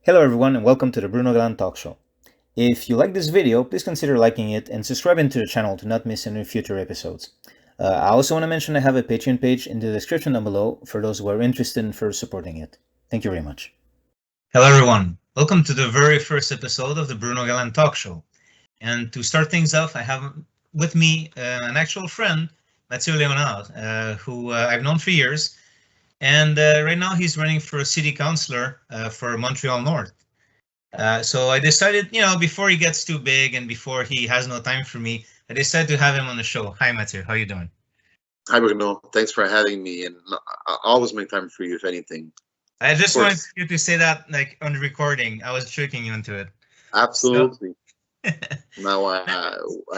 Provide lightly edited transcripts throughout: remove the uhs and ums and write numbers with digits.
Hello everyone and welcome to the Bruno Galan talk show. If you like this video, please consider liking it and subscribing to the channel to not miss any future episodes. I also want to mention I have a Patreon page in the description down below for those who are interested in further supporting it. Thank you very much. Hello everyone, welcome to the very first episode of the Bruno Galan talk show. And to start things off, I have with me an actual friend, Mathieu Leonard, who I've known for years. And right now he's running for a city councilor for Montreal North. So I decided, before he gets too big and before he has no time for me, I decided to have him on the show. Hi, Mathieu. How you doing? Hi, Bruno. Thanks for having me, and I'll always make time for you if anything. I just wanted you to say that, like, on the recording. I was tricking you into it. Absolutely. So, now I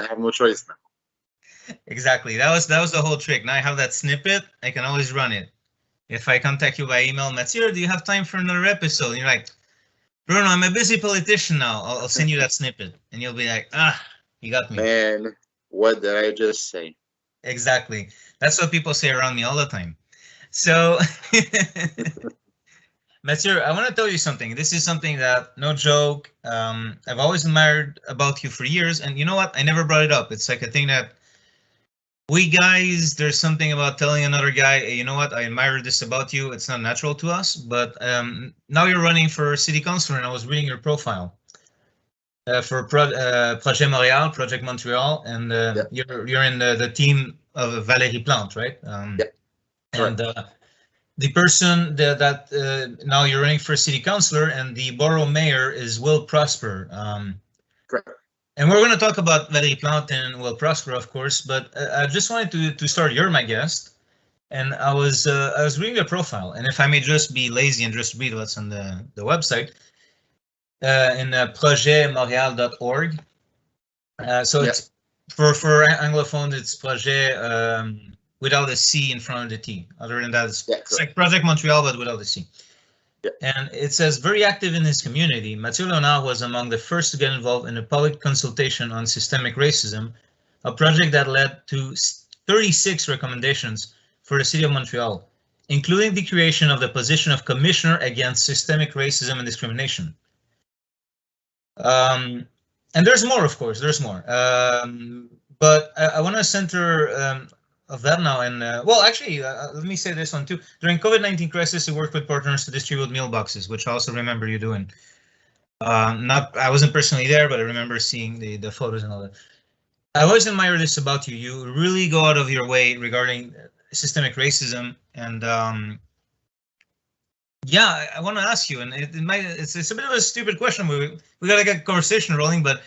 have no choice now. Exactly. That was the whole trick. Now I have that snippet. I can always run it. If I contact you by email, Mathieu, do you have time for another episode? And you're like, Bruno, I'm a busy politician now. I'll send you that snippet. And you'll be like, you got me. Man, what did I just say? Exactly. That's what people say around me all the time. So, Mathieu, I want to tell you something. This is something that, no joke, I've always admired about you for years. And you know what? I never brought it up. It's like a thing that we guys, there's something about telling another guy, hey, you know what? I admire this about you. It's not natural to us. But now you're running for city councilor, and I was reading your profile for Project Montreal, Project Montreal, and you're in the team of Valérie Plante, right? And the person that now you're running for city councilor, and the borough mayor is Will Prosper. Correct. And we're going to talk about Valérie Plante and Will Prosper, of course. But I just wanted to start. You're my guest, and I was reading your profile, and if I may just be lazy and just read what's on the website, in projectmontreal.org. So it's for Anglophones, it's Projet without a C in front of the T. Other than that, it's like Project Montreal, but without a C. Yeah. And it says, very active in his community, Mathieu Leonard was among the first to get involved in a public consultation on systemic racism, a project that led to 36 recommendations for the city of Montreal, including the creation of the position of Commissioner Against Systemic Racism and Discrimination. And there's more, of course, there's more. But I want to center of that now. And well, actually, let me say this one too. During COVID-19 crisis, we worked with partners to distribute meal boxes, which I also remember you doing. I wasn't personally there, but I remember seeing the photos and all that. I always admire this about you. You really go out of your way regarding systemic racism. And yeah, I want to ask you, and it's a bit of a stupid question. We got to get conversation rolling, but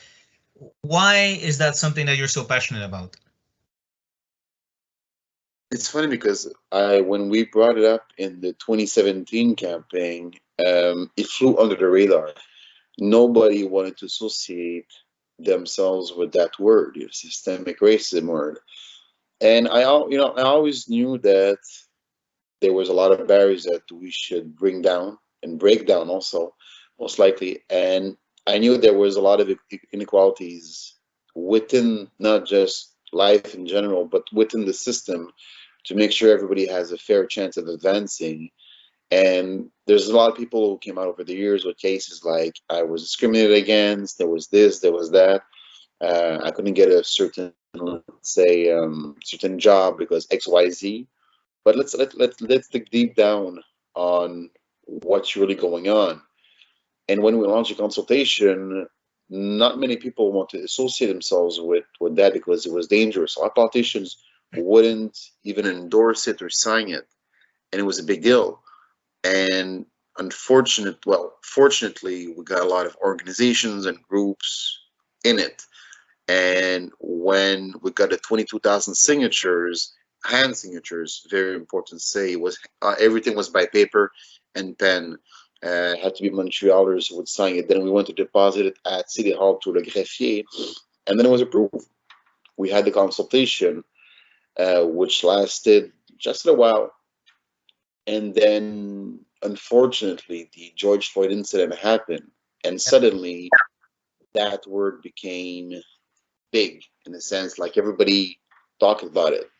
why is that something that you're so passionate about? It's funny because when we brought it up in the 2017 campaign, it flew under the radar. Nobody wanted to associate themselves with that word, systemic racism word. And I always knew that there was a lot of barriers that we should bring down and break down also, most likely. And I knew there was a lot of inequalities within not just life in general, but within the system, to make sure everybody has a fair chance of advancing. And there's a lot of people who came out over the years with cases like I was discriminated against, there was this, there was that. I couldn't get a certain, let's say, certain job because XYZ. But let's dig deep down on what's really going on. And when we launched a consultation, not many people want to associate themselves with that because it was dangerous. A lot of politicians wouldn't even endorse it or sign it, and it was a big deal. And fortunately, we got a lot of organizations and groups in it. And when we got the 22,000 signatures, hand signatures, very important to say, it was everything was by paper and pen. Had to be Montrealers who would sign it. Then we went to deposit it at City Hall to the greffier, and then it was approved. We had the consultation, which lasted just a while. And then, unfortunately, the George Floyd incident happened, and suddenly that word became big, in a sense, like everybody talked about it.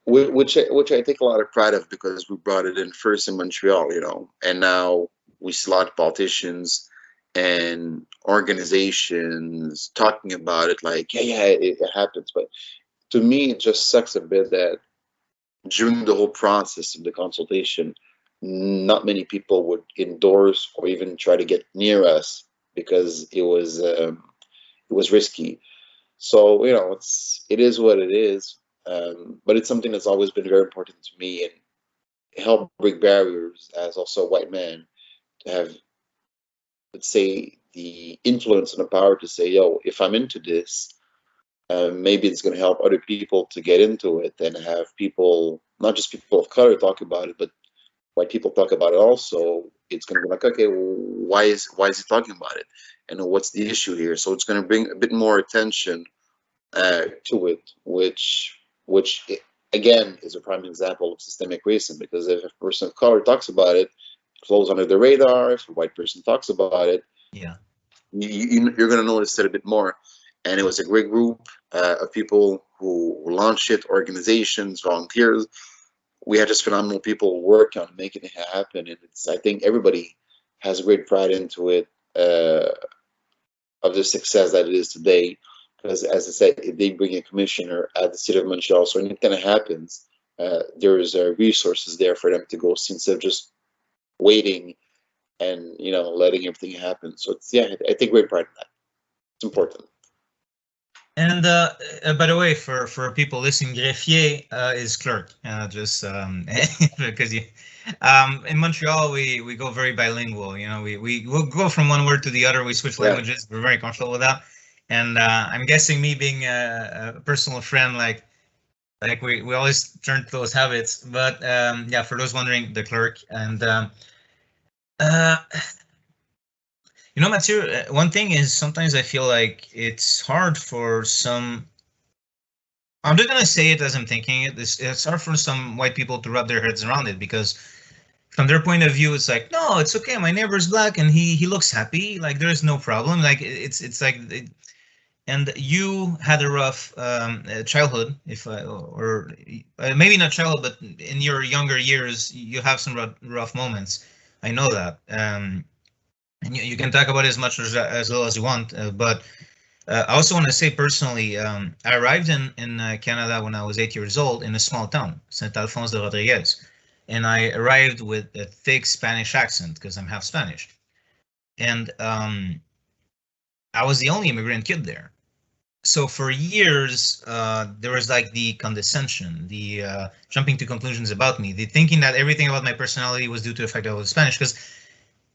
which I take a lot of pride of, because we brought it in first in Montreal, you know, and now we see a lot of politicians and organizations talking about it like, yeah, it happens. But to me, it just sucks a bit that during the whole process of the consultation, not many people would endorse or even try to get near us because it was risky. So, you know, it is what it is. But it's something that's always been very important to me, and help break barriers as also a white man to have, let's say, the influence and the power to say, yo, if I'm into this, maybe it's going to help other people to get into it, and have people, not just people of color, talk about it, but white people talk about it also. It's going to be like, okay, well, why is he talking about it, and what's the issue here? So it's going to bring a bit more attention to it, which again is a prime example of systemic racism, because if a person of color talks about it, it flows under the radar. If a white person talks about it, Yeah. you're going to notice it a bit more. And it was a great group of people who launched it, organizations, volunteers. We had just phenomenal people work on making it happen, and I think everybody has great pride into it, of the success that it is today. Because, as I said, if they bring a commissioner at the city of Montreal, so when it kind of happens, there's resources there for them to go see, instead of just waiting and, you know, letting everything happen. So it's, yeah, I take great pride in that. It's important. And by the way, for people listening, greffier is clerk. Just because in Montreal we go very bilingual. You know, we will go from one word to the other. We switch languages. We're very comfortable with that. And I'm guessing, me being a personal friend, like we always turn to those habits. But yeah, for those wondering, the clerk. And uh, you know, Mathieu, one thing is, sometimes I feel like it's hard for some. I'm just gonna say it as I'm thinking it. It's hard for some white people to wrap their heads around it, because from their point of view, it's like, no, it's okay. My neighbor's black and he looks happy. Like, there's no problem. Like, it's like, and you had a rough childhood, if or maybe not childhood, but in your younger years, you have some rough moments. I know that. And you can talk about it as much as little as you want, but I also want to say personally, I arrived in Canada when I was 8 years old, in a small town, Saint Alphonse de Rodriguez, and I arrived with a thick Spanish accent because I'm half Spanish, and I was the only immigrant kid there. So for years, there was like the condescension, the jumping to conclusions about me, the thinking that everything about my personality was due to the fact that I was Spanish, because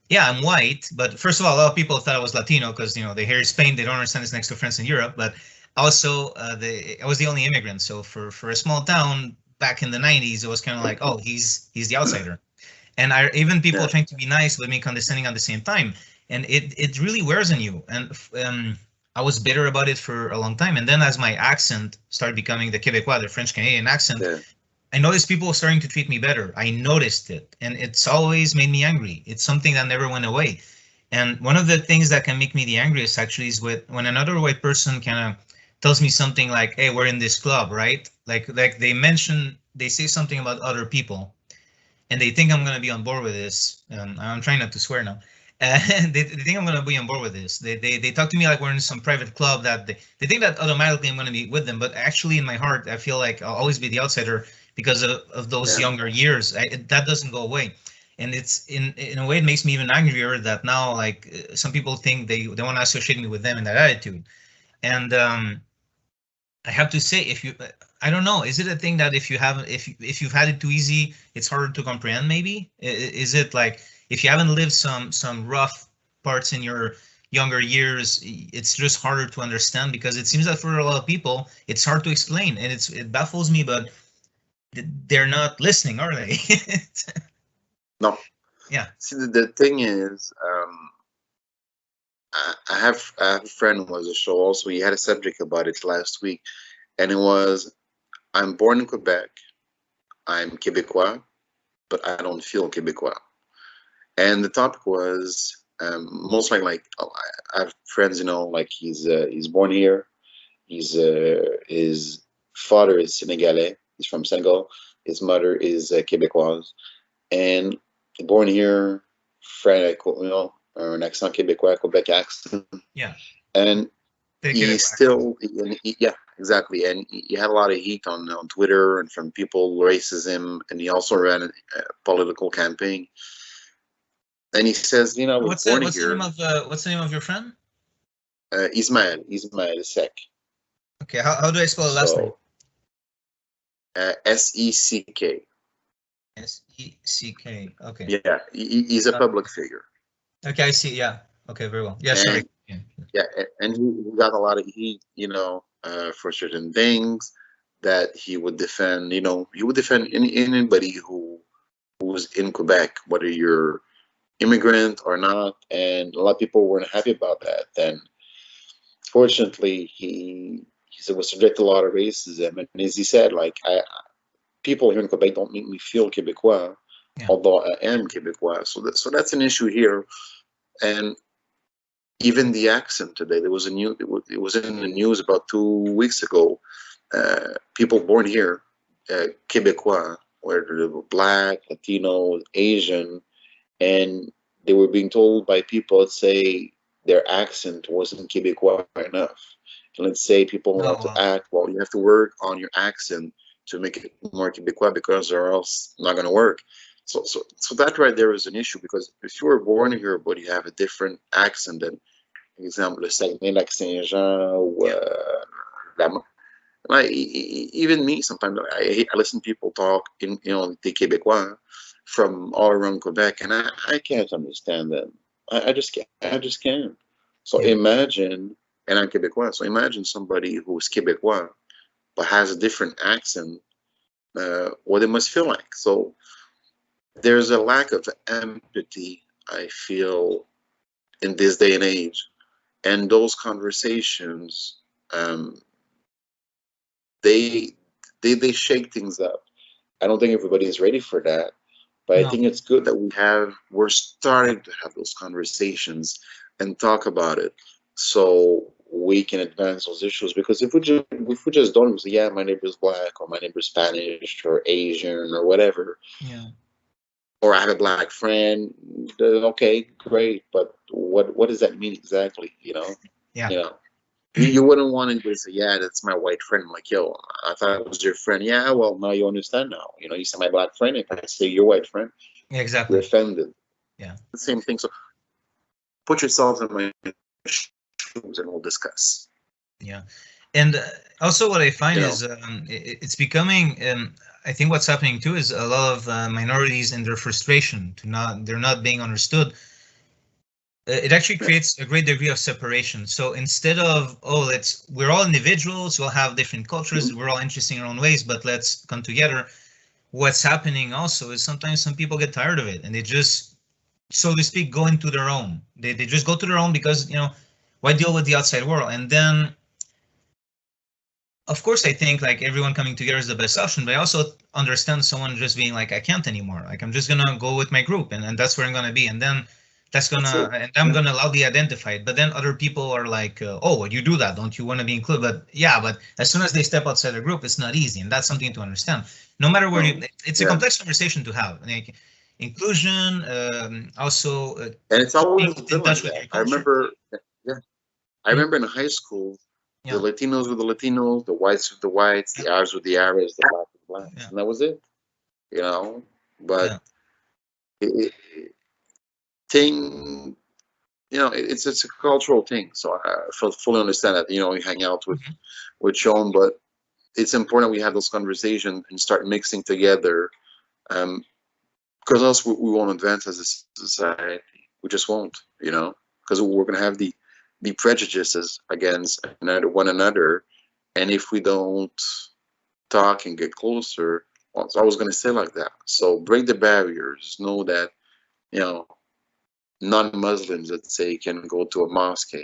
yeah, I'm white, but first of all, a lot of people thought I was Latino because, you know, they hear Spain, they don't understand it's next to France in Europe. But also, I was the only immigrant, so for a small town back in the 90s, it was kind of like, oh, he's the outsider, and even people trying to be nice with me, condescending at the same time, and it really wears on you. And I was bitter about it for a long time, and then as my accent started becoming the Quebecois, the French Canadian accent. I noticed people starting to treat me better. I noticed it, and it's always made me angry. It's something that never went away. And one of the things that can make me the angriest actually is when another white person kind of tells me something like, "Hey, we're in this club, right?" Like they say something about other people, and they think I'm going to be on board with this. I'm trying not to swear now. They think I'm going to be on board with this. They talk to me like we're in some private club, that they think that automatically I'm going to be with them. But actually, in my heart, I feel like I'll always be the outsider because of those younger years. That doesn't go away. And it's in a way, it makes me even angrier that now, like, some people think they want to associate me with them in that attitude. And I have to say, I don't know, is it a thing that if you've had it too easy, it's harder to comprehend? Maybe is it like, if you haven't lived some rough parts in your younger years, it's just harder to understand? Because it seems that for a lot of people, it's hard to explain, and it baffles me. But they're not listening, are they? No. Yeah. See, the thing is, I have a friend who was a show also. He had a subject about it last week, and it was, I'm born in Quebec, I'm Quebecois, but I don't feel Quebecois. And the topic was, most like I have friends, you know, like he's born here, his father is Senegalese, He's from Senegal. His mother is Québécoise, and born here, an accent Québécois, Quebec accent. Yeah. And The he Quebec still, yeah, exactly. And he had a lot of heat on Twitter and from people, racism, and he also ran a political campaign. And he says, I was born here. What's the name of your friend? Ismail Sek. Okay, how do I spell the last name? S-E-C-K. S-E-C-K. Okay. Yeah, he's a public figure. Okay, I see. Yeah. Okay, very well. Yeah, sorry. Yeah, and he got a lot of heat, for certain things that he would defend. He would defend anybody who's in Quebec, whether you're immigrant or not, and a lot of people weren't happy about that. And fortunately, he was subject to a lot of racism, and as he said, like people here in Quebec don't make me feel Québécois, although I am Québécois. So that's an issue here, and even the accent today. There was it was in the news about 2 weeks ago. People born here, Québécois, whether they were Black, Latino, Asian, and they were being told by people, let's say, their accent wasn't Québécois enough. And let's say people want to act, well, you have to work on your accent to make it more Québécois because or else it's not going to work. So that right there is an issue, because if you were born here but you have a different accent than, for example, the Saguenay-Lac-Saint-Jean, like even me, sometimes I listen to people talk in the Québécois from all around Quebec, and I can't understand them. I just can't. So imagine, and I'm Québécois, so imagine somebody who's Québécois but has a different accent, what it must feel like. So there's a lack of empathy, I feel, in this day and age, and those conversations, they shake things up. I don't think everybody is ready for that. But I think it's good that we're starting to have those conversations and talk about it, so we can advance those issues. Because if we just don't say, yeah, my neighbor's Black, or my neighbor's Spanish, or Asian, or whatever, or I have a Black friend, okay, great, but what does that mean exactly? You wouldn't want anybody to say, yeah, that's my white friend. I'm like, yo, I thought it was your friend. Yeah, well, now you understand now. You say my Black friend. If I say your white friend, exactly, you're offended. Yeah. The same thing. So put yourself in my shoes and we'll discuss. Yeah. And also what I find is it's becoming, I think what's happening too is a lot of minorities in their frustration they're not being understood. It actually creates a great degree of separation. So instead of, we're all individuals, we'll have different cultures, we're all interesting in our own ways, but let's come together. What's happening also is sometimes some people get tired of it and they just, so to speak, go into their own. They just go to their own because, why deal with the outside world? And then, of course, I think like everyone coming together is the best option, but I also understand someone just being like, I can't anymore. Like, I'm just going to go with my group and that's where I'm going to be. And then I'm gonna loudly identify it. But then other people are like, oh, you do that, don't you want to be included? But yeah, but as soon as they step outside the group, it's not easy, and that's something to understand. No matter where it's a complex conversation to have. Like inclusion, also, and it's always been like that. I remember in high school, the Latinos with the Latinos, the whites with the whites, the Arabs with the Arabs, the Blacks with the Blacks, and that was it. But it's a cultural thing, so I fully understand that. You hang out with Sean, but it's important we have those conversations and start mixing together, because else we won't advance as a society. We just won't, because we're going to have the prejudices against one another, and if we don't talk and get closer, so I was going to say like that. So break the barriers. Know that non-Muslims, let's say, can go to a mosque,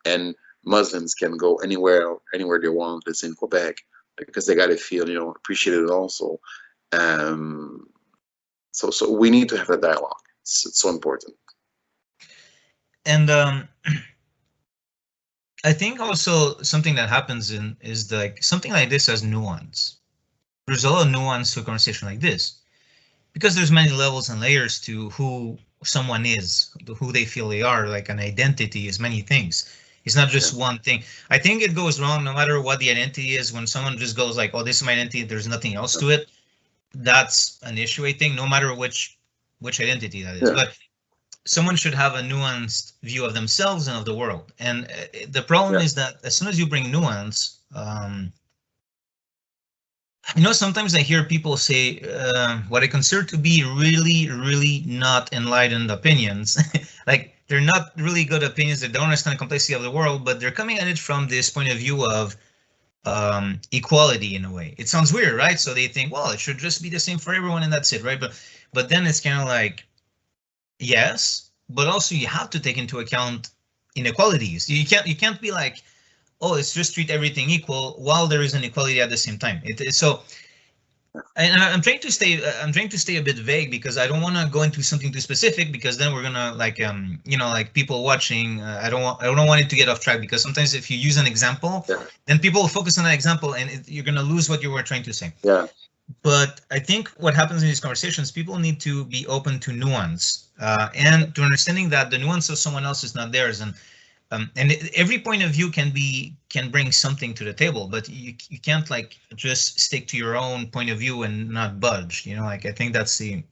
and Muslims can go anywhere they want. It's in Quebec, because they got to feel appreciated also. So we need to have a dialogue. It's so important. And I think also something that happens is like something like this has nuance. there's a lot of nuance to a conversation like this, because there's many levels and layers to who someone is, who they feel they are. Like an identity is many things. It's not just one thing. I think it goes wrong no matter what the identity is. When someone just goes like, "Oh, this is my identity," there's nothing else to it. That's an issue, I think, no matter which identity that is. But someone should have a nuanced view of themselves and of the world. And the problem is that as soon as you bring nuance, sometimes I hear people say what I consider to be really, really not enlightened opinions. Like, they're not really good opinions. They don't understand the complexity of the world, but they're coming at it from this point of view of equality in a way. It sounds weird, right? So they think, well, it should just be the same for everyone and that's it, right? But then it's kind of like, yes, but also you have to take into account inequalities. You can't be like, oh, let's just treat everything equal while there is an equality at the same time. So, and I'm trying to stay a bit vague because I don't want to go into something too specific, because then we're gonna like like people watching. I don't want it to get off track, because sometimes if you use an example, then people will focus on that example and you're gonna lose what you were trying to say. Yeah. But I think what happens in these conversations, people need to be open to nuance and to understanding that the nuance of someone else is not theirs, and every point of view can bring something to the table, but you can't like just stick to your own point of view and not budge. Like I think that's the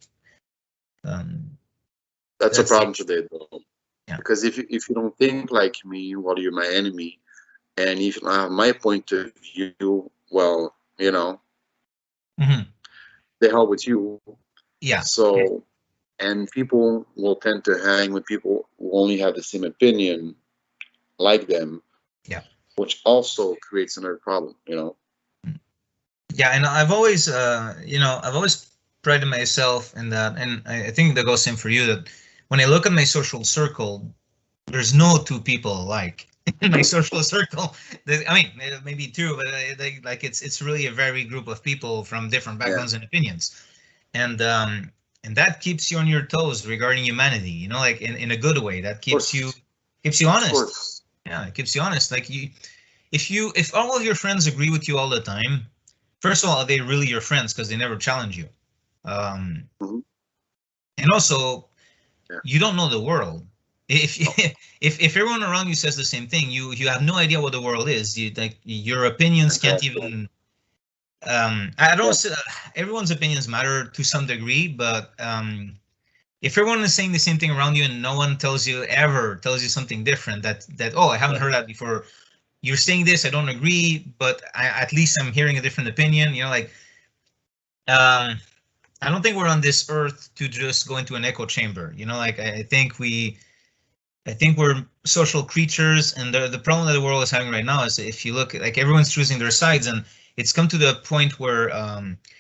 that's a problem today, though. Yeah. Because if you don't think like me, well, you're my enemy, and if I have my point of view, well, the hell with you. Yeah. So, and people will tend to hang with people who only have the same opinion like them. Yeah. Which also creates another problem, Yeah, and I've always, I've always prided myself in that, and I think that goes same for you, that when I look at my social circle, there's no two people alike in my social circle. I mean, maybe two, but like it's really a varied group of people from different backgrounds and opinions, and that keeps you on your toes regarding humanity. Like in a good way. That keeps you honest. Yeah, it keeps you honest. Like if all of your friends agree with you all the time, first of all, are they really your friends? Because they never challenge you. And also, you don't know the world. If everyone around you says the same thing, you have no idea what the world is. Your opinions can't even. I don't. Everyone's opinions matter to some degree, but if everyone is saying the same thing around you and no one tells you something different, that oh, I haven't heard that before. You're saying this, I don't agree, but at least I'm hearing a different opinion. I don't think we're on this earth to just go into an echo chamber. I think we're social creatures, and the problem that the world is having right now is, if you look, like, everyone's choosing their sides, and it's come to the point where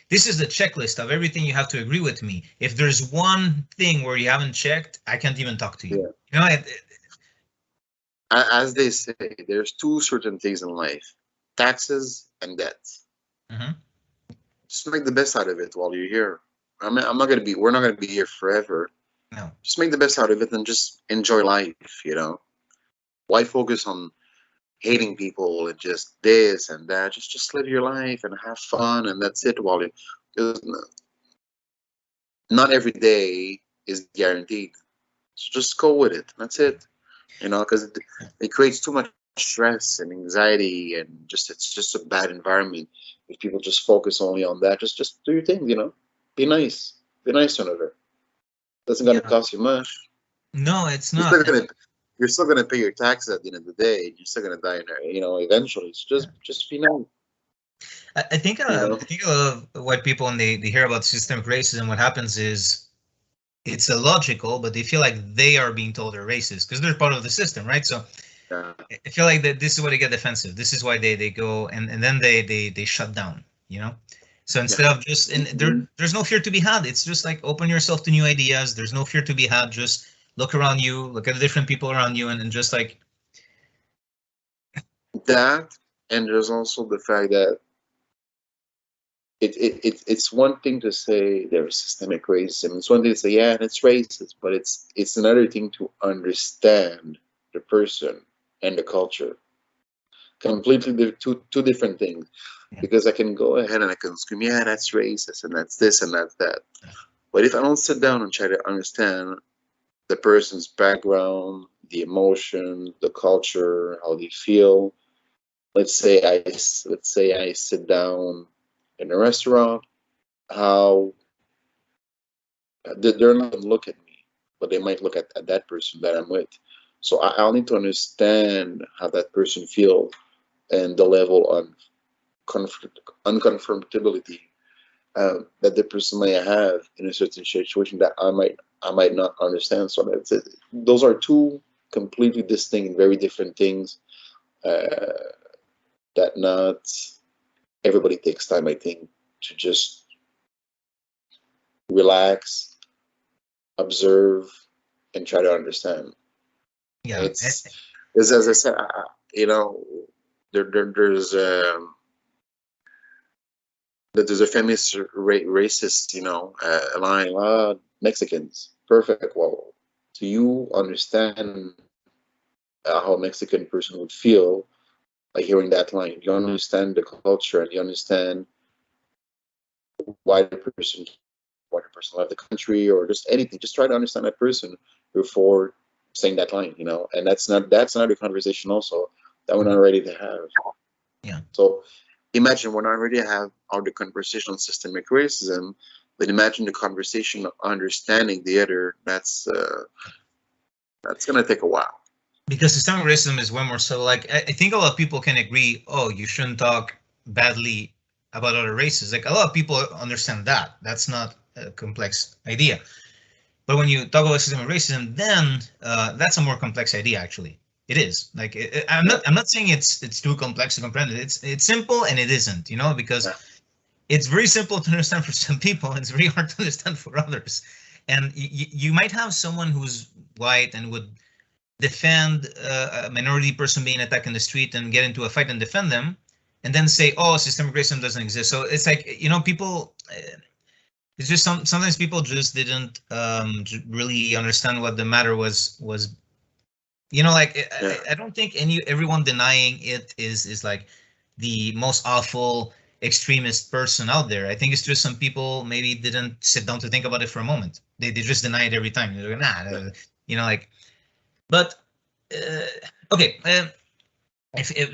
this is the checklist of everything you have to agree with me. If there's one thing where you haven't checked, I can't even talk to you. As they say, there's two certain things in life: taxes and debt. Just make the best out of it while you're here. We're not gonna be here forever. No. Just make the best out of it and just enjoy life. Why focus on hating people and just this and that? Just live your life and have fun, and that's it. Not every day is guaranteed, so just go with it. That's it. Because it creates too much stress and anxiety, and it's just a bad environment if people just focus only on that. Just do your thing. Be nice to another. Doesn't gonna cost you much. No, it's not. You're still gonna pay your taxes at the end of the day. You're still gonna die in there, eventually. So just be nice. I think a lot of white people, when they hear about systemic racism, what happens is it's illogical, but they feel like they are being told they're racist because they're part of the system, right? So I feel like that this is why they get defensive. This is why they go and then they shut down, So instead of just, there's no fear to be had. It's just like, open yourself to new ideas. There's no fear to be had. Just look around you, look at the different people around you, and just like that. And there's also the fact that it's one thing to say there's systemic racism. It's one thing to say, yeah, it's racist, but it's another thing to understand the person and the culture. Completely two different things. because I can go ahead and I can scream, yeah, that's racist and that's this and that's that. But if I don't sit down and try to understand the person's background, the emotion, the culture, how they feel, let's say I sit down in a restaurant, how they're not going to look at me, but they might look at that person that I'm with. So I'll need to understand how that person feels and the level of uncomfortability that the person may have in a certain situation that I might not understand. So that's it. Those are two completely distinct, very different things that not everybody takes time, I think, to just relax, observe, and try to understand. Yeah. It's as I said, you know, there's there's a famous racist, line, Mexicans, perfect. Well, do you understand how a Mexican person would feel by hearing that line? You understand the culture and you understand why the person left the country or just anything. Just try to understand that person before saying that line, and that's another conversation also that we're not ready to have. Yeah. So imagine we're not ready to have all the conversation on systemic racism, but imagine the conversation of understanding the other. That's gonna take a while. Because systemic racism is way more subtle. Like I think a lot of people can agree, oh, you shouldn't talk badly about other races. Like a lot of people understand that. That's not a complex idea. But when you talk about systemic racism, then that's a more complex idea. Actually, it is. Like I'm not saying it's too complex to comprehend. It's simple and it isn't. Because it's very simple to understand for some people, and it's very hard to understand for others. And you might have someone who's white and would defend a minority person being attacked in the street and get into a fight and defend them, and then say, oh, systemic racism doesn't exist. So it's like, people, it's just sometimes people just didn't really understand what the matter was. I don't think everyone denying it is like the most awful extremist person out there. I think it's just some people maybe didn't sit down to think about it for a moment. They just deny it every time. They're like, nah, but okay.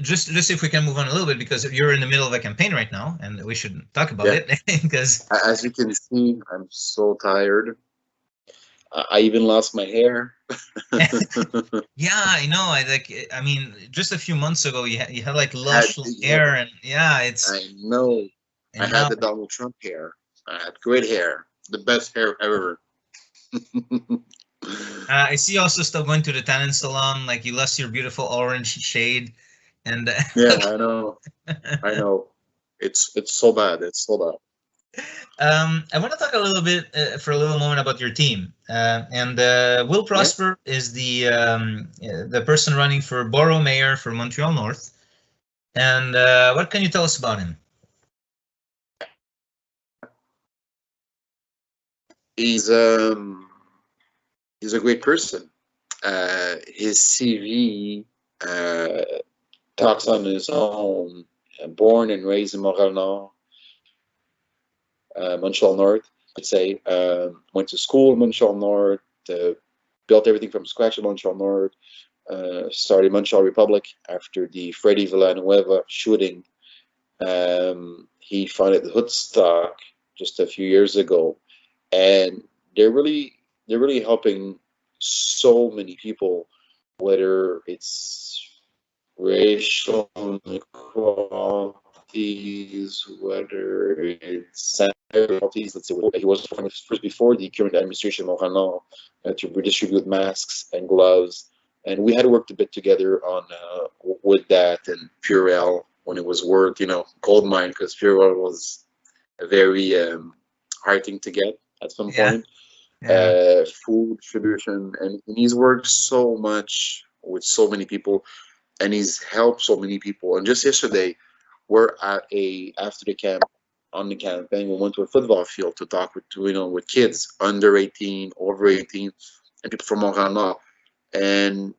Just if we can move on a little bit, because you're in the middle of a campaign right now, and we should talk about it because as you can see, I'm so tired. I even lost my hair. yeah, I know. I mean, just a few months ago, you had like lush hair, and yeah, it's. I know. I had the Donald Trump hair. I had great hair, the best hair ever. I see you also still going to the tanning salon, like you lost your beautiful orange shade, and yeah, I know. I know. It's so bad. It's so bad. I want to talk a little bit for a little moment about your team. And Will Prosper is the person running for borough mayor for Montreal North. And what can you tell us about him? He's a great person. His CV talks on his own. Born and raised in Montreal North, Montreal North, I'd say. Went to school in Montreal North, built everything from scratch in Montreal North, started Montreal Republic after the Freddy Villanueva shooting. He founded the Hoodstock just a few years ago, and they're really helping so many people, whether it's racial inequalities, whether it's inequalities. Let's say he was first before the current administration of Montreal to redistribute masks and gloves, and we had worked a bit together on with that and Purell when it was work, gold mine, because Purell was a very hard thing to get at some point. Food distribution, and he's worked so much with so many people, and he's helped so many people. And just yesterday, we're at after the campaign, we went to a football field to talk with kids under 18, over 18, and people from Montreal North. And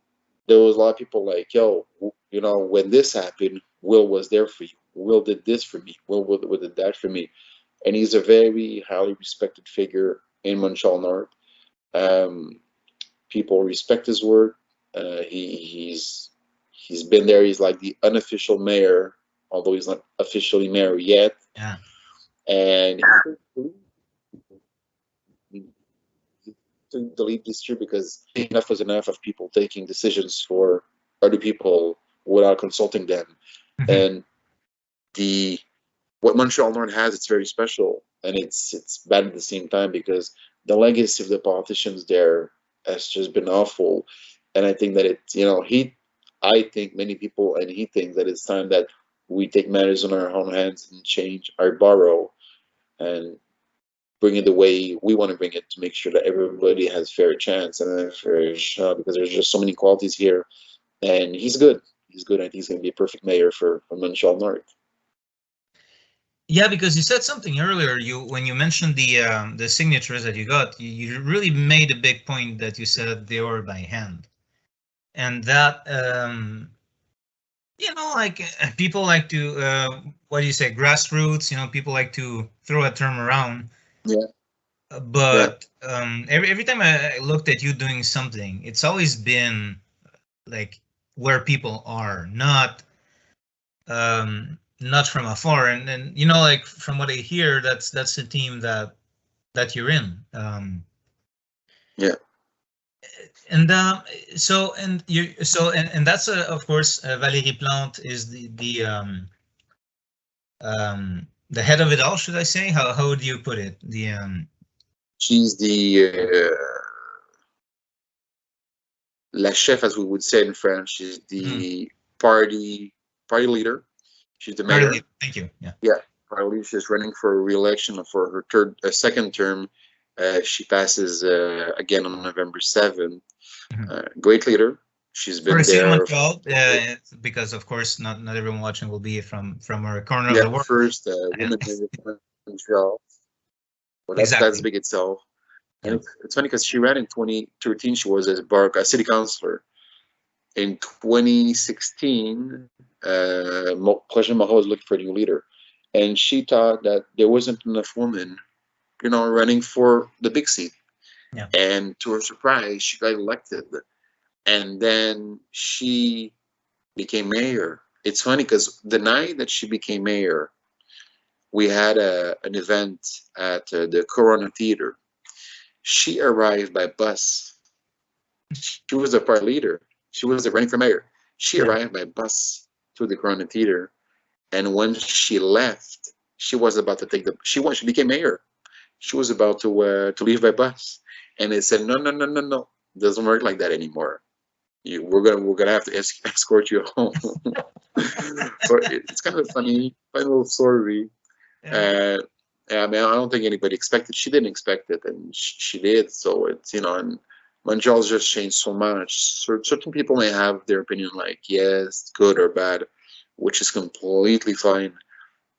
there was a lot of people like, yo, when this happened, Will was there for you. Will did this for me. Will did that for me. And he's a very highly respected figure in Montreal North. Um, People respect his work. He's been there. He's like the unofficial mayor, although he's not officially mayor yet. Yeah. And he took the lead this year because enough was enough of people taking decisions for other people without consulting them. Mhm. And the what Montreal North has, it's very special, and it's bad at the same time because the legacy of the politicians there has just been awful. And I think that I think many people, and he thinks that it's time that we take matters in our own hands and change our borough and bring it the way we want to bring it to make sure that everybody has fair chance and a fair shot because there's just so many qualities here. And he's good. He's good. I think he's going to be a perfect mayor for Montreal North. Yeah, because you said something earlier. When you mentioned the signatures that you got, you really made a big point that you said they were by hand, and that like people like to what do you say, grassroots. People like to throw a term around. Yeah. But every time I looked at you doing something, it's always been like where people are, not from afar. And like from what I hear, that's the team that you're in. Yeah. And and that's of course Valérie Plante is the head of it all, should I say? How would you put it? She's the la chef, as we would say in French. She's the party leader. She's the mayor. Thank you. Yeah. Yeah, party leader. She's running for re-election for her second term. She passes again on November 7th. Great leader. She's been For the city of there. Montreal, because of course not everyone watching will be from our corner of the world. First woman in Montreal. Well, that's big itself. And it's funny because she ran in 2013. She was a city councilor. In 2016, President Moreau was looking for a new leader, and she thought that there wasn't enough women, running for the big seat. Yeah. And to her surprise, she got elected, and then she became mayor. It's funny because the night that she became mayor, we had an event at the Corona Theater. She arrived by bus. She was a party leader. She was running for mayor. She arrived by bus to the Corona Theater, and when she left, she was about to take she became mayor. She was about to leave by bus, and they said, no, doesn't work like that anymore. We're gonna have to escort you home. So it's kind of a funny little story. Yeah. I mean, I don't think anybody expected. She didn't expect it, and she did. So it's and Montreal's just changed so much. Certain people may have their opinion, like yes, good or bad, which is completely fine.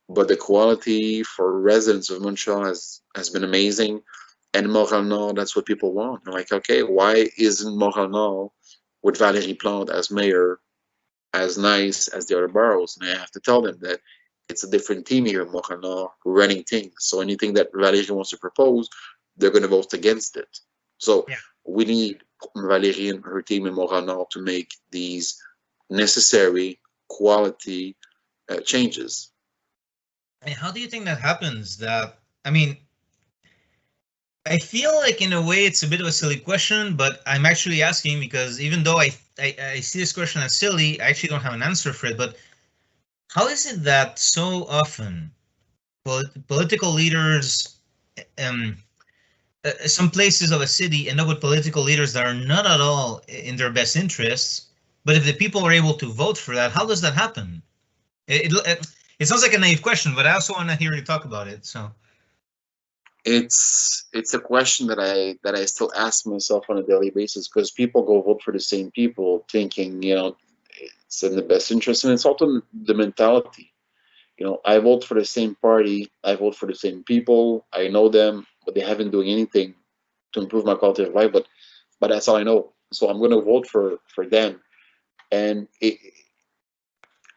But the quality for residents of Montreal has been amazing, and Montreal North, that's what people want. They're like, okay, why isn't Montreal North with Valérie Plante as mayor as nice as the other boroughs? And I have to tell them that it's a different team here in Montreal North running things. So anything that Valérie wants to propose, they're going to vote against it. So we need Valérie and her team in Montreal North to make these necessary quality changes. And how do you think that happens? I feel like in a way it's a bit of a silly question, but I'm actually asking because even though I see this question as silly, I actually don't have an answer for it. But how is it that so often political leaders, some places of a city end up with political leaders that are not at all in their best interests, but if the people are able to vote for that, how does that happen? It sounds like a naive question, but I also want to hear you talk about it. So it's a question that I still ask myself on a daily basis, because people go vote for the same people thinking it's in the best interest, and it's also the mentality. I vote for the same party, I vote for the same people, I know them, but they haven't doing anything to improve my quality of life, but that's all I know, so I'm going to vote for them. And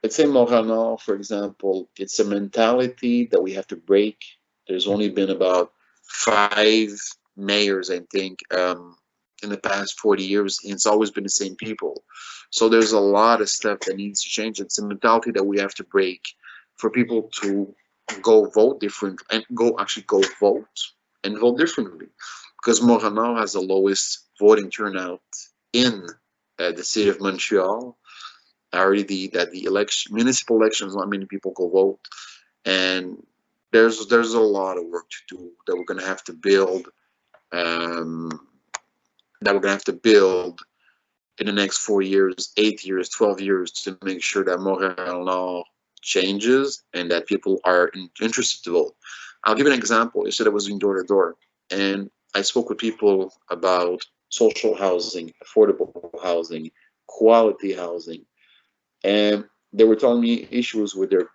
let's say Montreal North, for example, it's a mentality that we have to break. There's only been about 5 mayors, I think, in the past 40 years, and it's always been the same people. So there's a lot of stuff that needs to change. It's a mentality that we have to break for people to go vote different and go vote and vote differently, because Montreal North has the lowest voting turnout in the city of Montreal. Already that the municipal elections, not many people go vote, and there's a lot of work to do that we're gonna have to build. That we're gonna have to build in the next 4 years, 8 years, 12 years to make sure that Montreal North changes and that people are interested to vote. I'll give an example. You said I was doing door to door, and I spoke with people about social housing, affordable housing, quality housing, and they were telling me issues with their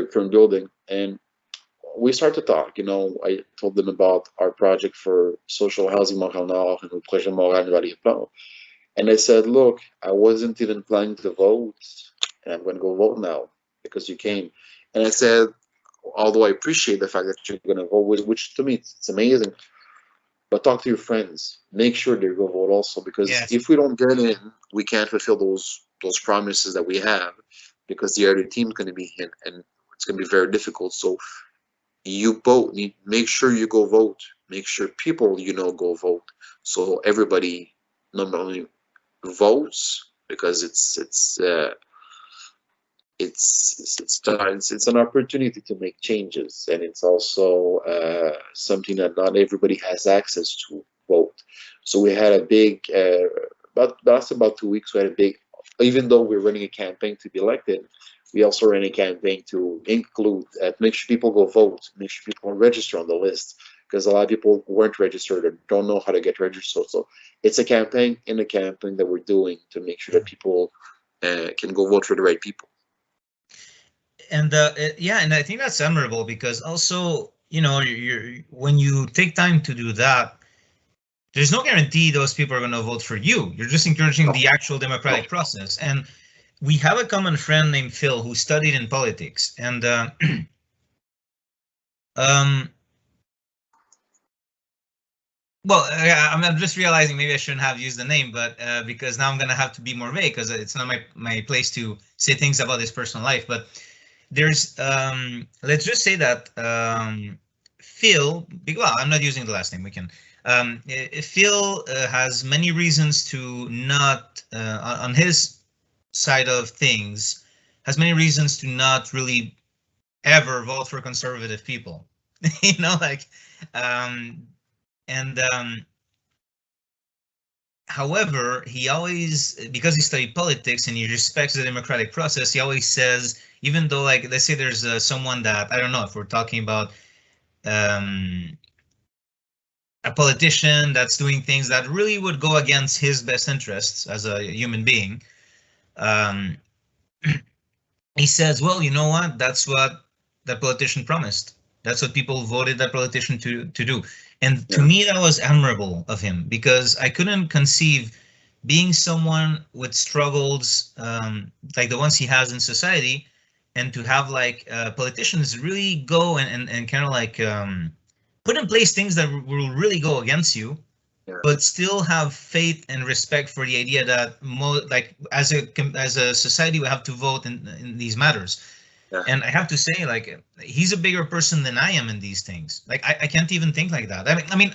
current building, and we started to talk. I told them about our project for social housing Montreal North and the projet Montréal Vallée-Plan, and I said, look, I wasn't even planning to vote, and I'm going to go vote now because you came. And I said, although I appreciate the fact that you're going to vote, which to me it's amazing, but talk to your friends, make sure they go vote also, because Yes. if we don't get in, we can't fulfill those promises that we have, because the other team's going to be in, and it's going to be very difficult. So you both need make sure you go vote, make sure people go vote, so everybody not only votes, because it's an opportunity to make changes, and it's also something that not everybody has access to vote. So we had a big, that's about 2 weeks. We had a big, even though we're running a campaign to be elected, we also ran a campaign to include, make sure people go vote, make sure people register on the list, because a lot of people weren't registered or don't know how to get registered. So it's a campaign in a campaign that we're doing to make sure that people can go vote for the right people. And yeah, and I think that's admirable, because also, you're when you take time to do that, there's no guarantee those people are going to vote for you. You're just encouraging the actual democratic process. And we have a common friend named Phil who studied in politics, and well, I'm just realizing maybe I shouldn't have used the name, but because now I'm going to have to be more vague, because it's not my place to say things about his personal life. But there's, let's just say that Phil, well, I'm not using the last name, we can. Phil has many reasons to not, on his side of things, has many reasons to not really ever vote for conservative people. However, he always, because he studied politics and he respects the democratic process, he always says, even though, like, let's say there's someone that, I don't know if we're talking about a politician that's doing things that really would go against his best interests as a human being, he says, well, you know what, that's what that politician promised. That's what people voted that politician to do. And to me, that was admirable of him, because I couldn't conceive being someone with struggles like the ones he has in society, and to have like politicians really go and kind of like put in place things that will really go against you, but still have faith and respect for the idea that like as a society we have to vote in these matters. Yeah. And I have to say, like, he's a bigger person than I am in these things. Like, I can't even think like that. I mean,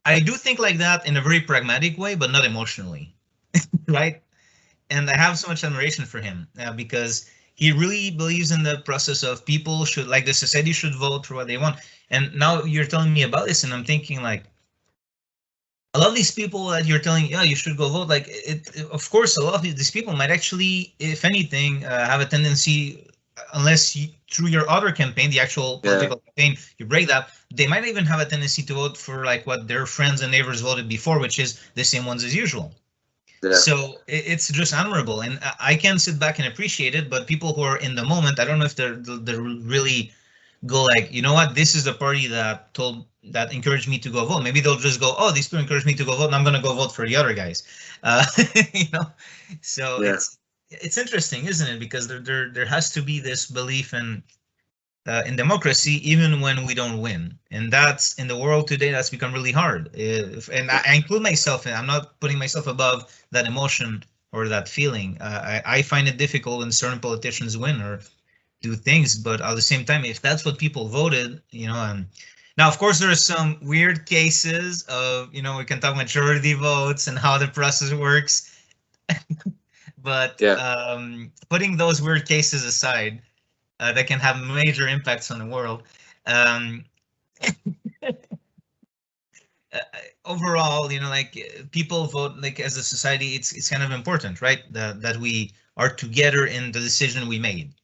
I do think like that in a very pragmatic way, but not emotionally, right? And I have so much admiration for him because he really believes in the process of people should, like, the society should vote for what they want. And now you're telling me about this, and I'm thinking, like, a lot of these people that you're telling, yeah, you should go vote. Like, of course, a lot of these people might actually, if anything, have a tendency, unless you, through your other campaign, the actual political campaign, you break that, they might even have a tendency to vote for like what their friends and neighbors voted before, which is the same ones as usual. Yeah. So it's just admirable, and I can sit back and appreciate it. But people who are in the moment, I don't know if they're really go like, you know what, this is the party that encouraged me to go vote. Maybe they'll just go, oh, these people encouraged me to go vote, and I'm going to go vote for the other guys. You know, so yeah. it's interesting, isn't it? Because there has to be this belief in democracy, even when we don't win, and that's in the world today. That's become really hard. And I include myself in. I'm not putting myself above that emotion or that feeling. I find it difficult when certain politicians win or do things, but at the same time, if that's what people voted, and now of course there are some weird cases of, we can talk majority votes and how the process works, but putting those weird cases aside, that can have major impacts on the world. Overall, people vote, like as a society, it's kind of important, right? That we are together in the decision we made.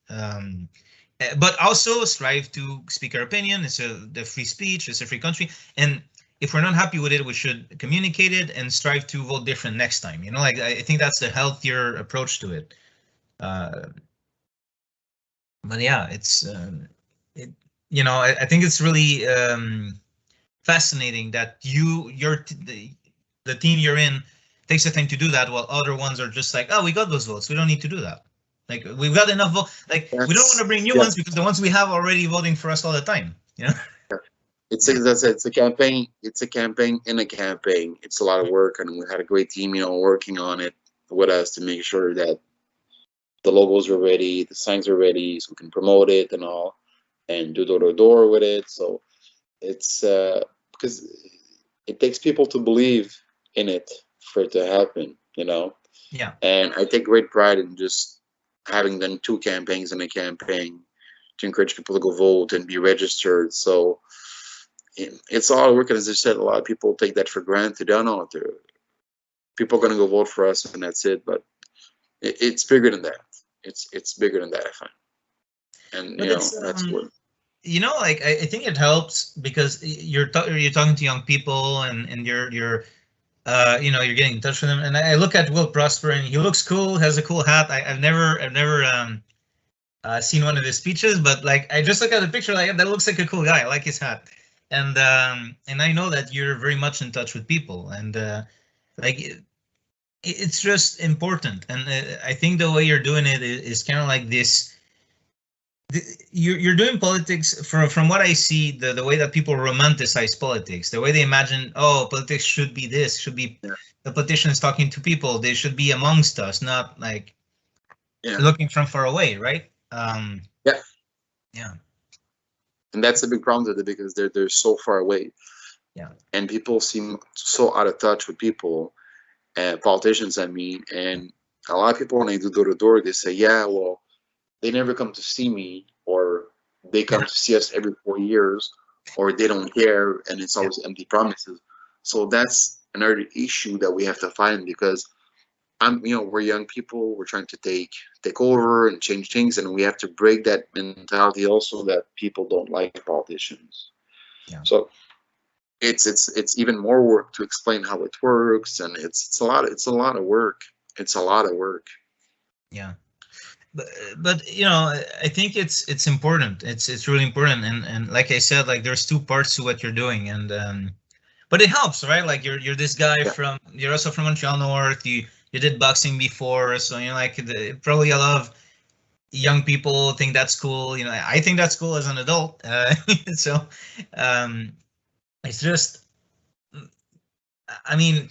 But also strive to speak our opinion. It's the free speech. It's a free country, and if we're not happy with it, we should communicate it and strive to vote different next time. I think that's a healthier approach to it. But yeah, it's I think it's really fascinating that the team you're in takes the time to do that, while other ones are just like, oh, we got those votes, we don't need to do that. Like, we've got enough votes. Like, we don't want to bring new ones because the ones we have are already voting for us all the time. It's a campaign. It's a campaign in a campaign. It's a lot of work, and we had a great team, working on it with us to make sure that the logos are ready, the signs are ready, so we can promote it and all, and do door to door with it. So it's because it takes people to believe in it for it to happen, Yeah. And I take great pride in just having done 2 campaigns in a campaign to encourage people to go vote and be registered. So it's all work. And as I said, a lot of people take that for granted. I don't know, people are going to go vote for us and that's it. But it's bigger than that. It's bigger than that, I find. And that's what. I think it helps because you're talking to young people, and you're you're getting in touch with them. And I look at Will Prosper, and he looks cool, has a cool hat. I've never seen one of his speeches, but I just look at the picture, that looks like a cool guy. I like his hat, and I know that you're very much in touch with people, and it's just important. And I think the way you're doing it is kind of like this. You're doing politics from what I see, the way that people romanticize politics, the way they imagine, politics should be this, should be the politicians talking to people, they should be amongst us, not looking from far away, right? Yeah. And that's a big problem with it, because they're so far away. Yeah. And people seem so out of touch with people, politicians, I mean. And a lot of people, when they do door to door, they say, well, they never come to see me, or they come to see us every 4 years, or they don't care, and it's always empty promises. So that's another issue that we have to find, because we're young people, we're trying to take over and change things, and we have to break that mentality also that people don't like politicians. Yeah. So it's even more work to explain how it works, and it's a lot of work. It's a lot of work. Yeah. But I think it's important. It's really important, and like I said, there's 2 parts to what you're doing, and but it helps, right? You're this guy you're also from Montreal North. You did boxing before, so probably a lot of young people think that's cool. I think that's cool as an adult. So it's just, I mean.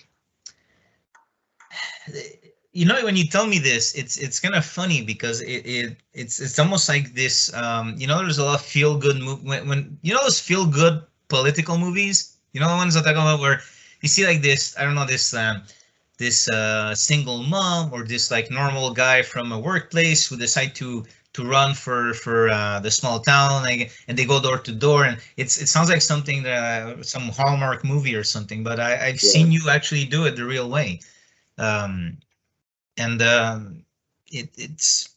When you tell me this, it's kind of funny, because it's almost like this. There's a lot of feel good when those feel good political movies. The ones that I talk about, where you see this. I don't know, this single mom, or this normal guy from a workplace who decide to run for the small town, and they go door to door, and it sounds like something some Hallmark movie or something. But I've seen you actually do it the real way. And it's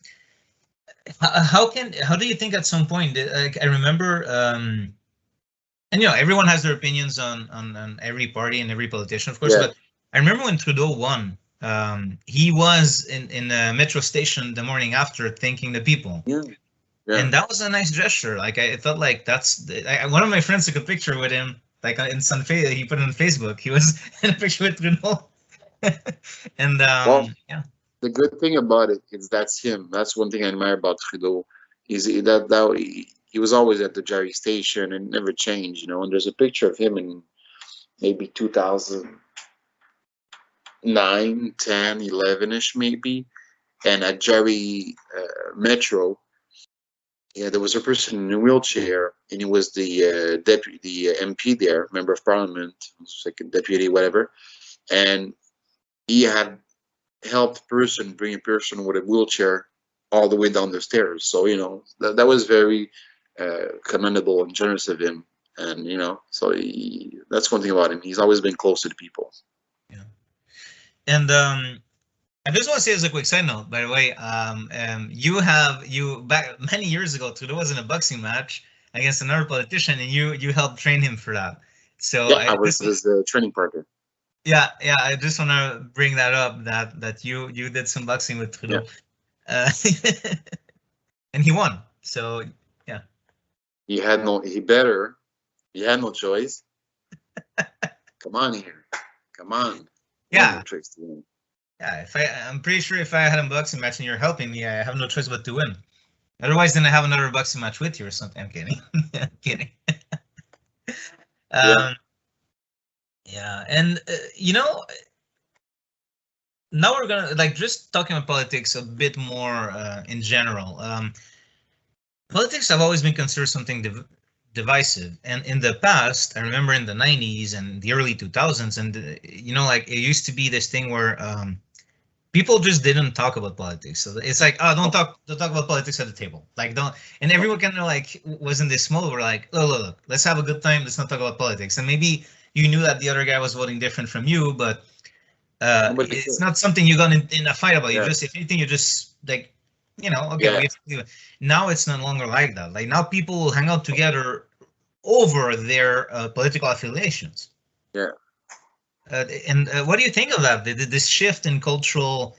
how do you think at some point, I remember, and everyone has their opinions on every party and every politician, of course, but I remember when Trudeau won, he was in a metro station the morning after, thanking the people. And that was a nice gesture. I felt like that's one of my friends took a picture with him, in he put it on Facebook. He was in a picture with Bruno. And the good thing about it is that's him. That's one thing I admire about Trudeau. Is he was always at the Jerry station and never changed, you know. And there's a picture of him in maybe 2009, 10, 11-ish maybe, and at Jerry Metro, yeah, there was a person in a wheelchair, and he was the deputy, the MP there, member of parliament, like a deputy, whatever, and he had helped bring a person with a wheelchair all the way down the stairs. So, you know, that was very commendable and generous of him. And, you know, so that's one thing about him. He's always been close to the people. Yeah. And I just want to say as a quick side note, by the way, you back many years ago, Trudeau was in a boxing match against another politician, and you helped train him for that. So yeah, I was his training partner. Yeah, I just want to bring that up, that you did some boxing with Trudeau. Yeah. And he won. So yeah. He had no choice. Come on here. Come on. Yeah. No tricks to win. Yeah, I'm pretty sure if I had a boxing match and you're helping me, I have no choice but to win. Otherwise, then I have another boxing match with you or something. I'm kidding. I'm kidding. Yeah, and you know, now we're gonna just talking about politics a bit more in general. Politics have always been considered something divisive, and in the past, I remember in the 90s and the early 2000s, and you know, like it used to be this thing where people just didn't talk about politics. So it's like, oh, don't talk about politics at the table. Like don't, and everyone kind of like was in this mode where like, oh, look, let's have a good time. Let's not talk about politics. And maybe you knew that the other guy was voting different from you, but it's not something you got in a fight about. You just, if anything, you just like, you know, okay. Yeah. Now it's no longer like that. Like now people will hang out together over their political affiliations. Yeah. And what do you think of that? This shift in cultural,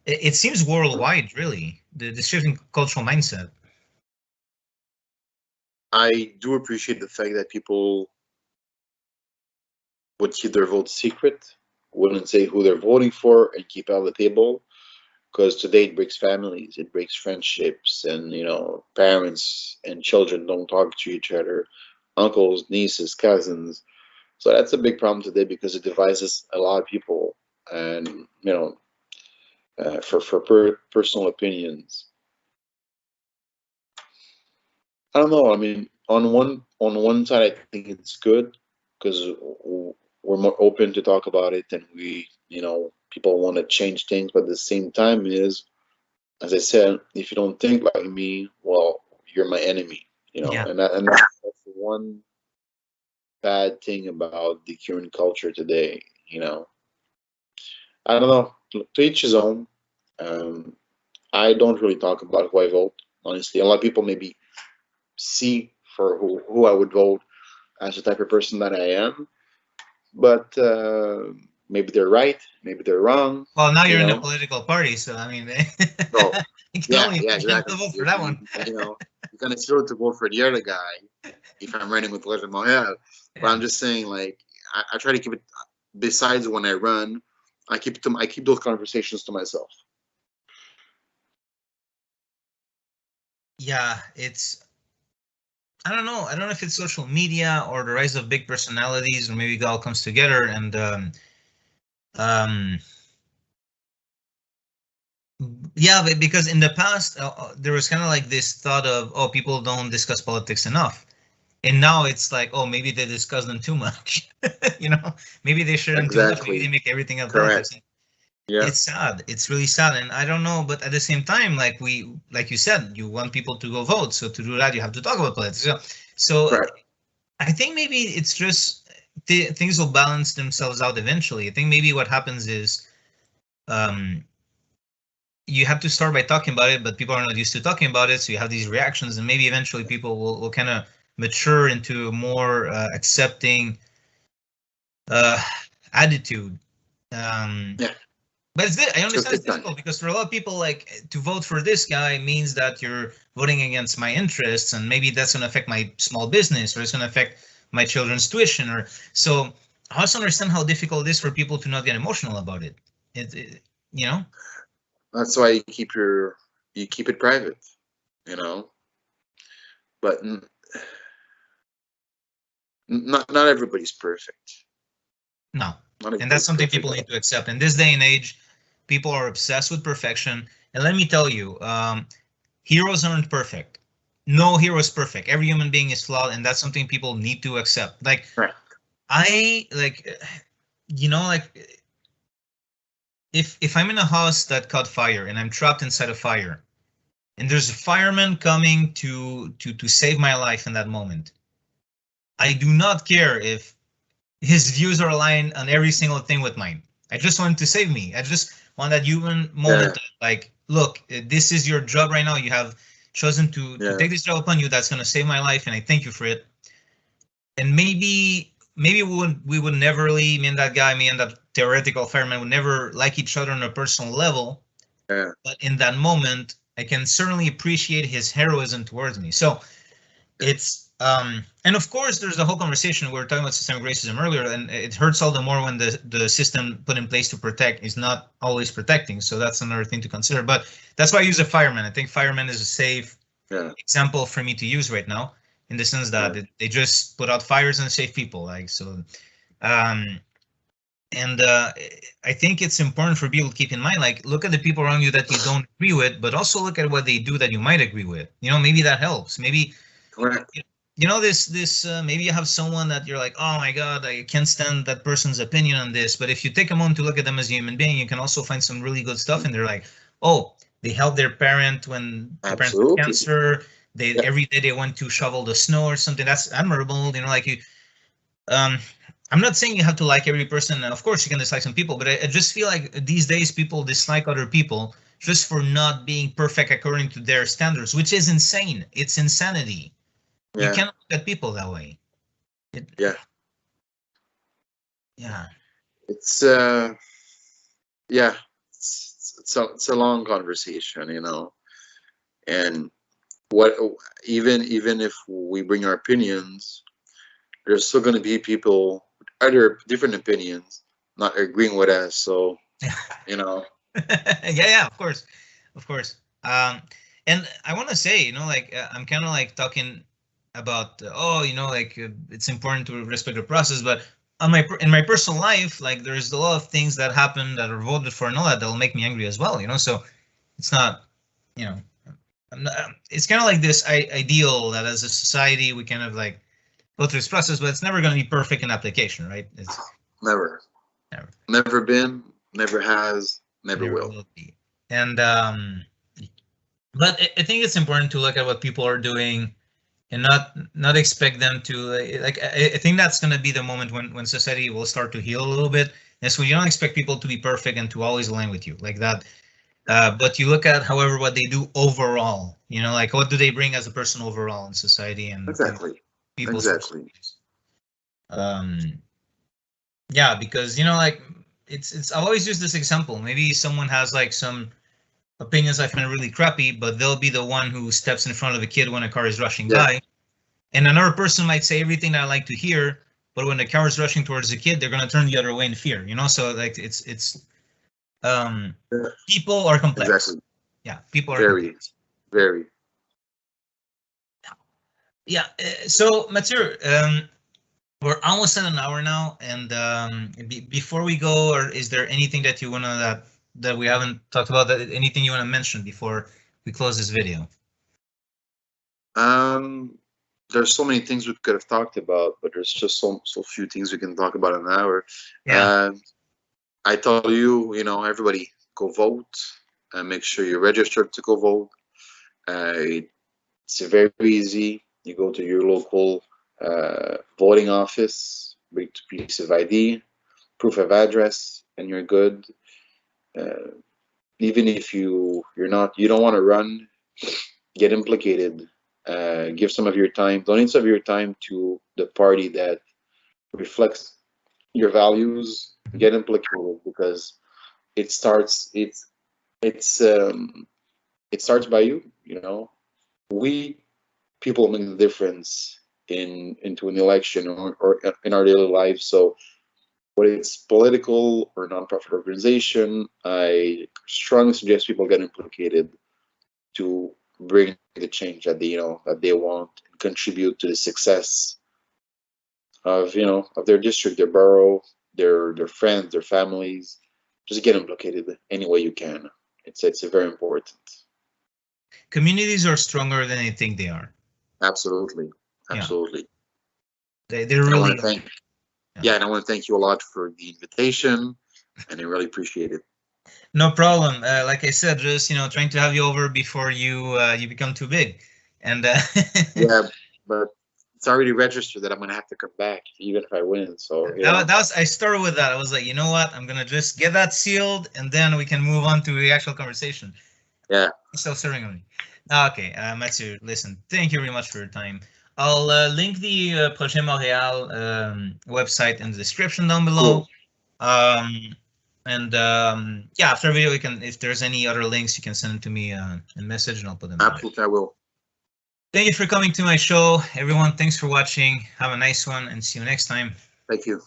it seems worldwide, really, the shift in cultural mindset. I do appreciate the fact that people would keep their vote secret, wouldn't say who they're voting for, and keep it on the table. Because today it breaks families, it breaks friendships, and, you know, parents and children don't talk to each other, uncles, nieces, cousins. So that's a big problem today because it divides a lot of people, and, you know, for personal opinions. I don't know. I mean, on one side, I think it's good because we're more open to talk about it, and we, you know, people want to change things. But at the same time, is, as I said, if you don't think like me, well, you're my enemy. You know, and that's one bad thing about the current culture today. You know, I don't know. To each his own. I don't really talk about who I vote. Honestly, a lot of people maybe see for who I would vote as the type of person that I am, but maybe they're right, maybe they're wrong. Well, now you're in a political party, so I mean, no, you can only exactly. vote for that one. You know, you're gonna still to vote for the other guy if I'm running with Montreal. But I'm just saying, like, I try to keep it. Besides when I run, I keep those conversations to myself. Yeah, it's. I don't know if it's social media or the rise of big personalities, or maybe it all comes together. And yeah, because in the past there was kind of like this thought of, oh, people don't discuss politics enough, and now it's like, oh, maybe they discuss them too much. You know, maybe they shouldn't too much. Maybe they make everything up. Correct. Yeah. It's sad. It's really sad, and I don't know. But at the same time, like you said, you want people to go vote. So to do that, you have to talk about politics. So right. I think maybe it's just things will balance themselves out eventually. I think maybe what happens is, you have to start by talking about it, but people are not used to talking about it. So you have these reactions, and maybe eventually people will kind of mature into a more accepting attitude. Yeah. But it's good. I understand it's difficult because for a lot of people, like, to vote for this guy means that you're voting against my interests, and maybe that's going to affect my small business, or it's going to affect my children's tuition. Or so I also understand how difficult it is for people to not get emotional about it. You know? That's why you keep it private, you know. But not everybody's perfect. No, Not and that's everybody's something perfect. people need to accept. In this day and age, people are obsessed with perfection. And let me tell you, heroes aren't perfect. No hero is perfect. Every human being is flawed, and that's something people need to accept. Like Right. I like, like if I'm in a house that caught fire and I'm trapped inside a fire, and there's a fireman coming to save my life in that moment, I do not care if his views are aligned on every single thing with mine. I just want him to save me. I just want that human moment Yeah. of, like, look, this is your job right now. You have chosen to Yeah. take this job upon you. That's going to save my life, and I thank you for it. And maybe we would never really, me and that guy, me and that theoretical fireman would never like each other on a personal level. Yeah. But in that moment, I can certainly appreciate his heroism towards me. So it's and of course there's the whole conversation we were talking about systemic racism earlier, and it hurts all the more when the system put in place to protect is not always protecting. So that's another thing to consider. But that's why I use a fireman. I think fireman is a safe Yeah. example for me to use right now, in the sense that they just put out fires and save people. Like so, um, and I think it's important for people to keep in mind, like, look at the people around you that you don't agree with, but also look at what they do that you might agree with. Maybe that helps. Maybe Right. this maybe you have someone that you're like, oh my god, I can't stand that person's opinion on this. But if you take a moment to look at them as a human being, you can also find some really good stuff. And they're like, oh, they helped their parent when the parent had Absolutely. cancer. They Yeah. every day they went to shovel the snow or something. That's admirable. Like you. Um, I'm not saying you have to like every person. Of course, you can dislike some people, but I just feel like these days people dislike other people just for not being perfect according to their standards, which is insane. It's insanity. You Yeah. cannot look at people that way. Yeah. Yeah. It's yeah. It's a long conversation, and what even if we bring our opinions, there's still going to be people with other different opinions not agreeing with us. So Yeah, of course. And I want to say, like I'm kind of like talking about, like it's important to respect the process, but in my personal life, like there's a lot of things that happen that are voted for and all that'll make me angry as well. So it's not, you know, it's kind of like this ideal that as a society we kind of like go through this process, but it's never going to be perfect in application, right? It's never, never. never been, never has, never Never will. will be. And but I think it's important to look at what people are doing and not expect them to like. I think that's going to be the moment when society will start to heal a little bit. And so you don't expect people to be perfect and to always align with you like that. But you look at, however, what they do overall. Like what do they bring as a person overall in society and to Exactly, people's exactly. perspectives. Um, yeah, because like it's I've always used this example. Maybe someone has like some opinions I find really crappy, but they'll be the one who steps in front of a kid when a car is rushing Yeah, by. And another person might say everything I like to hear, but when the car is rushing towards the kid, they're gonna turn the other way in fear. So like it's um yeah, people are complex. exactly. Yeah, people are Very, complex. very. Yeah. So Mathieu, we're almost at an hour now, and before we go, or is there anything that you wanna that we haven't talked about? That anything you wanna mention before we close this video? Um, there's so many things we could have talked about, but there's just so few things we can talk about in an hour. Yeah. I tell you, everybody go vote and make sure you're registered to go vote. It's very easy. You go to your local voting office, bring a piece of ID, proof of address, and you're good. Uh, Even if you don't want to run, get implicated. Give some of your time, donate some of your time to the party that reflects your values. Get implicated because it starts. It starts by you. We people make the difference into an election or in our daily lives. So whether it's political or nonprofit organization, I strongly suggest people get implicated to bring the change that they want and contribute to the success of of their district, their borough, their friends, their families. Just get implicated any way you can. It's very important. Communities are stronger than they think they are. Absolutely, absolutely. Yeah. They really. And I want to thank you a lot for the invitation, and I really appreciate it. No problem. Like I said, just trying to have you over before you become too big, and yeah, but it's already registered that I'm gonna have to come back even if I win. So that was I started with that. I was like, you know what? I'm gonna just get that sealed, and then we can move on to the actual conversation. Yeah. Still serving on me. Okay, Mathieu, listen. Thank you very much for your time. I'll link the Projet Montréal website in the description down below. Cool. Yeah, after the video, if there's any other links, you can send them to me in message, and I'll put them. Absolutely, I will. Thank you for coming to my show, everyone. Thanks for watching. Have a nice one, and see you next time. Thank you.